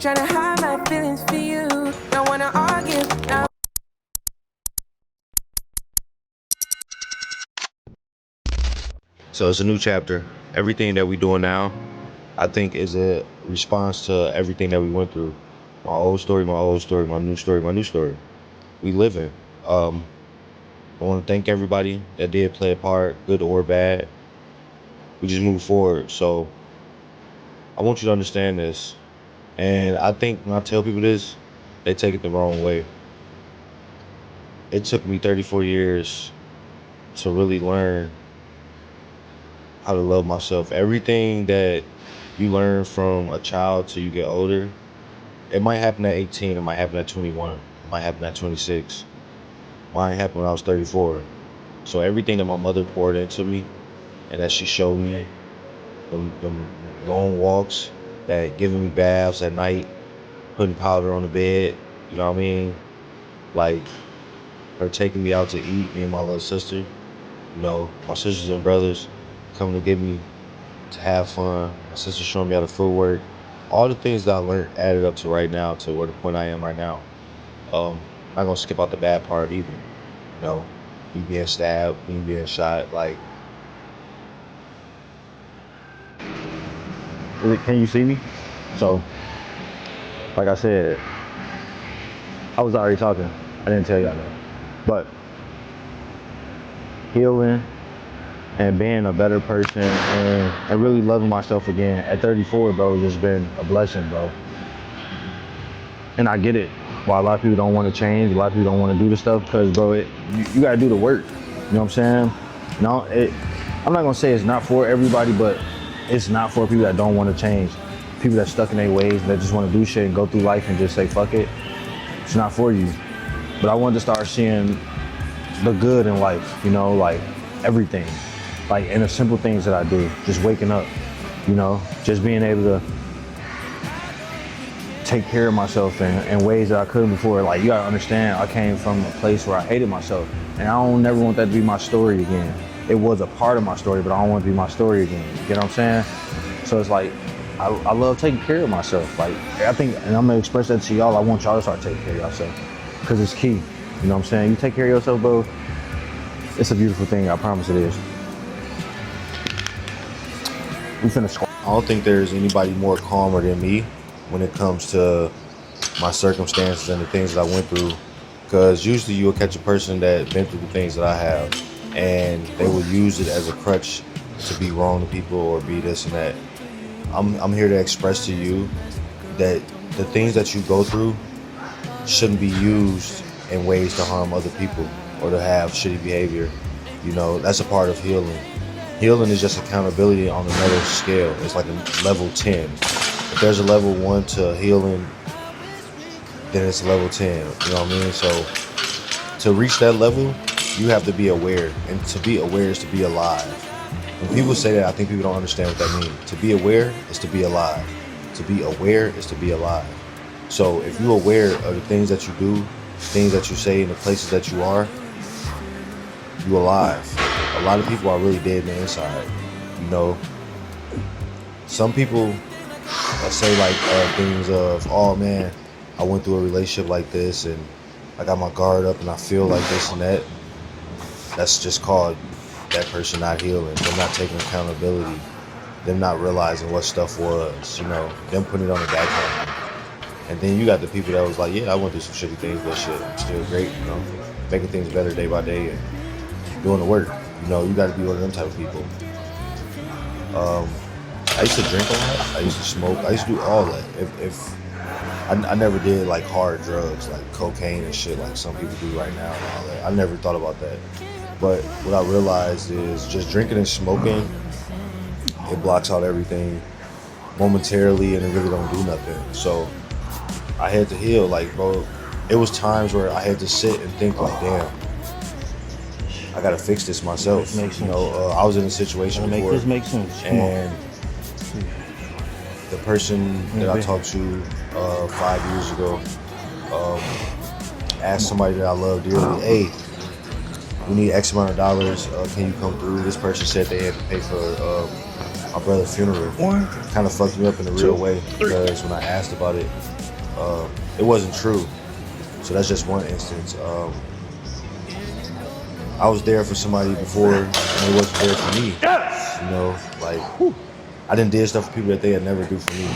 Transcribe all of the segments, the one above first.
Tryna hide my feelings for you. Don't wanna argue. No. So it's a new chapter. Everything that we doing now, I think, is a response to everything that we went through. My old story, my old story, my new story, my new story. We living. I want to thank everybody that did play a part, good or bad. We just move forward. So I want you to understand this. And I think when I tell people this, they take it the wrong way. It took me 34 years to really learn how to love myself. Everything that you learn from a child till you get older, it might happen at 18, it might happen at 21, it might happen at 26. Mine happened when I was 34. So everything that my mother poured into me and that she showed me, them long walks, that giving me baths at night, putting powder on the bed, you know what I mean? Like her taking me out to eat, me and my little sister, my sisters and brothers coming to get me to have fun. My sister showing me how to footwork. All the things that I learned added up to right now, to where the point I am right now. I'm not gonna skip out the bad part either. Me being stabbed, me being shot. Like, can you see me? So, like I said, I was already talking. I didn't tell y'all that. But healing and being a better person and really loving myself again at 34, bro, has just been a blessing, bro. And I get it. Why a lot of people don't want to change, a lot of people don't want to do the stuff, because, bro, you got to do the work. You know what I'm saying? No, I'm not going to say it's not for everybody, but it's not for people that don't want to change. People that stuck in their ways, that just want to do shit and go through life and just say, fuck it. It's not for you. But I wanted to start seeing the good in life, like everything. Like in the simple things that I do, just waking up, just being able to take care of myself in ways that I couldn't before. Like, you gotta understand, I came from a place where I hated myself, and I don't never want that to be my story again. It was a part of my story, but I don't want it to be my story again. You know what I'm saying? So it's like, I love taking care of myself. Like, I think, and I'm gonna express that to y'all, I want y'all to start taking care of yourself, because it's key. You know what I'm saying? You take care of yourself, bro, it's a beautiful thing, I promise it is. We finna squat. I don't think there's anybody more calmer than me when it comes to my circumstances and the things that I went through. Because usually you'll catch a person that been through the things that I have, and they will use it as a crutch to be wrong to people or be this and that. I'm here to express to you that the things that you go through shouldn't be used in ways to harm other people or to have shitty behavior. That's a part of healing. Healing is just accountability on another scale. It's like a level 10. If there's a level 1 to healing, then it's level 10. You know what I mean? So to reach that level, you have to be aware. And to be aware is to be alive. When people say that, I think people don't understand what that means. To be aware is to be alive. To be aware is to be alive. So if you're aware of the things that you do, things that you say, and the places that you are, you're alive. A lot of people are really dead in the inside. Some people say like things of, oh man, I went through a relationship like this and I got my guard up and I feel like this and that. That's just called that person not healing, them not taking accountability, them not realizing what stuff was, them putting it on the back burner. And then you got the people that was like, yeah, I went through some shitty things, but shit, I'm still great, making things better day by day and doing the work. You got to be one of them type of people. I used to drink a lot. I used to smoke. I used to do all that. If I never did like hard drugs like cocaine and shit like some people do right now and all that. I never thought about that. But what I realized is just drinking and smoking, it blocks out everything momentarily and it really don't do nothing. So I had to heal. Like, bro, it was times where I had to sit and think like, damn, I gotta fix this myself. I was in a situation before, this make sense. And the person that I talked to 5 years ago asked somebody that I love dearly, hey, we need X amount of dollars, can you come through? This person said they had to pay for my brother's funeral. One, Kind of fucked me up in a real two, way three. because when I asked about it, it wasn't true. So that's just one instance. I was there for somebody before, and it wasn't there for me. Yes. You know, like I didn't did stuff for people that they'd never do for me.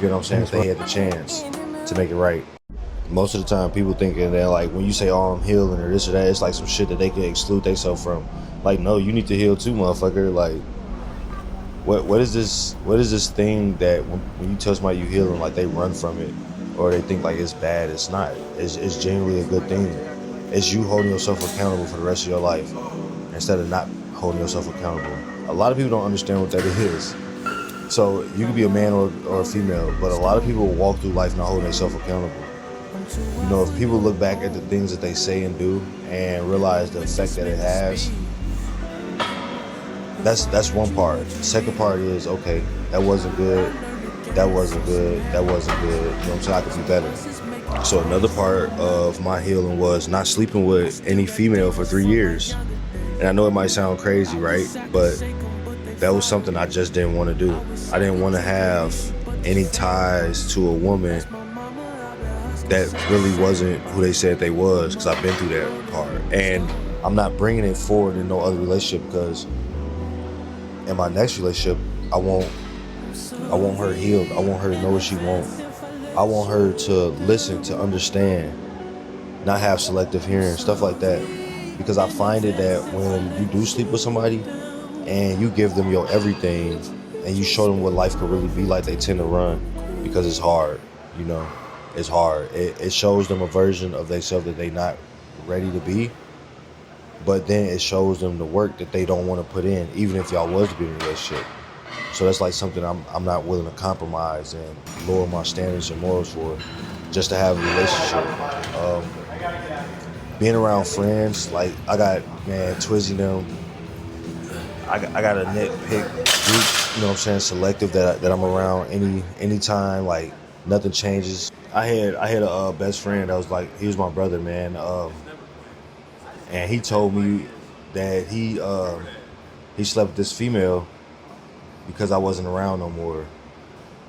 You know what I'm saying? If they had the chance to make it right. Most of the time, people thinking that like when you say, "Oh, I'm healing" or this or that, it's like some shit that they can exclude themselves from. Like, no, you need to heal too, motherfucker. Like, what is this? What is this thing that when you tell somebody you healing, like they run from it, or they think like it's bad? It's not. It's genuinely a good thing. It's you holding yourself accountable for the rest of your life instead of not holding yourself accountable. A lot of people don't understand what that is. So you can be a man or a female, but a lot of people walk through life not holding themselves accountable. You know, if people look back at the things that they say and do and realize the effect that it has, that's one part. The second part is, okay, that wasn't good, that wasn't good, that wasn't good. You know what I'm saying? I could be better. So another part of my healing was not sleeping with any female for 3 years. And I know it might sound crazy, right? But that was something I just didn't want to do. I didn't want to have any ties to a woman that really wasn't who they said they was, because I've been through that part. And I'm not bringing it forward in no other relationship, because in my next relationship, I want her healed. I want her to know what she wants. I want her to listen, to understand, not have selective hearing, stuff like that. Because I find it that when you do sleep with somebody and you give them your everything and you show them what life could really be like, they tend to run, because it's hard, you know. It's hard. It shows them a version of themselves that they not ready to be, but then it shows them the work that they don't want to put in, even if y'all was to be in a relationship. So that's like something I'm not willing to compromise and lower my standards and morals for, just to have a relationship. Being around friends, like I got, man, Twizzy them. I got a nitpick group, you know what I'm saying, selective that I'm around anytime, like nothing changes. I had a best friend that was like, he was my brother, man, and he told me that he slept with this female because I wasn't around no more.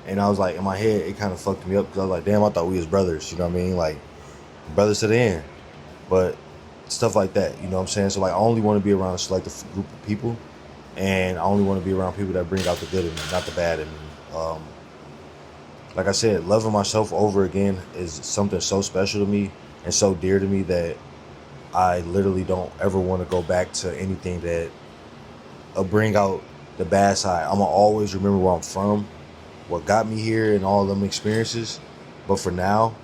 And I was like, in my head, it kind of fucked me up, because I was like, damn, I thought we was brothers, you know what I mean? Like, brothers to the end. But stuff like that, you know what I'm saying? So like, I only want to be around a selective group of people, and I only want to be around people that bring out the good in me, not the bad in me. Like I said, loving myself over again is something so special to me and so dear to me that I literally don't ever want to go back to anything that bring out the bad side. I'm going to always remember where I'm from, what got me here, and all them experiences. But for now,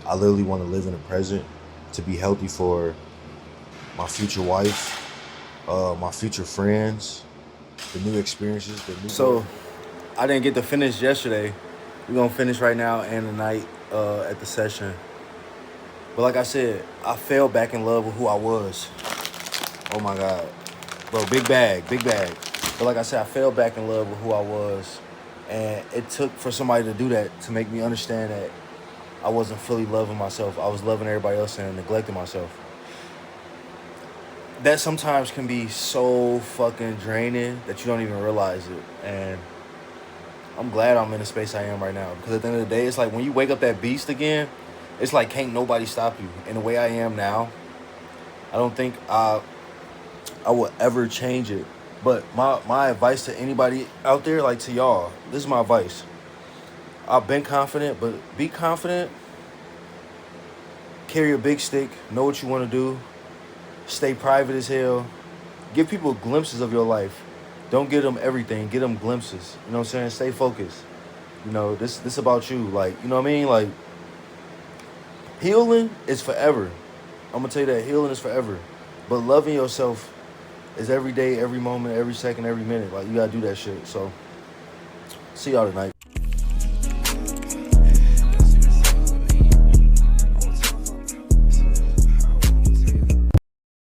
I literally want to live in the present, to be healthy for my future wife, my future friends, the new experiences, the new. So, I didn't get to finish yesterday. We're going to finish right now and tonight at the session. But like I said, I fell back in love with who I was. Oh my God. Bro, big bag. But like I said, I fell back in love with who I was. And it took for somebody to do that to make me understand that I wasn't fully loving myself. I was loving everybody else and neglecting myself. That sometimes can be so fucking draining that you don't even realize it. And I'm glad I'm in the space I am right now, because at the end of the day, it's like when you wake up that beast again, it's like can't nobody stop you. And the way I am now, I don't think I will ever change it. But my advice to anybody out there, like to y'all, this is my advice. I've been confident, but be confident. Carry a big stick. Know what you want to do. Stay private as hell. Give people glimpses of your life. Don't give them everything. Give them glimpses. You know what I'm saying? Stay focused. You know, this about you. Like, you know what I mean? Like, healing is forever. I'm going to tell you that. Healing is forever. But loving yourself is every day, every moment, every second, every minute. Like, you got to do that shit. So, see y'all tonight.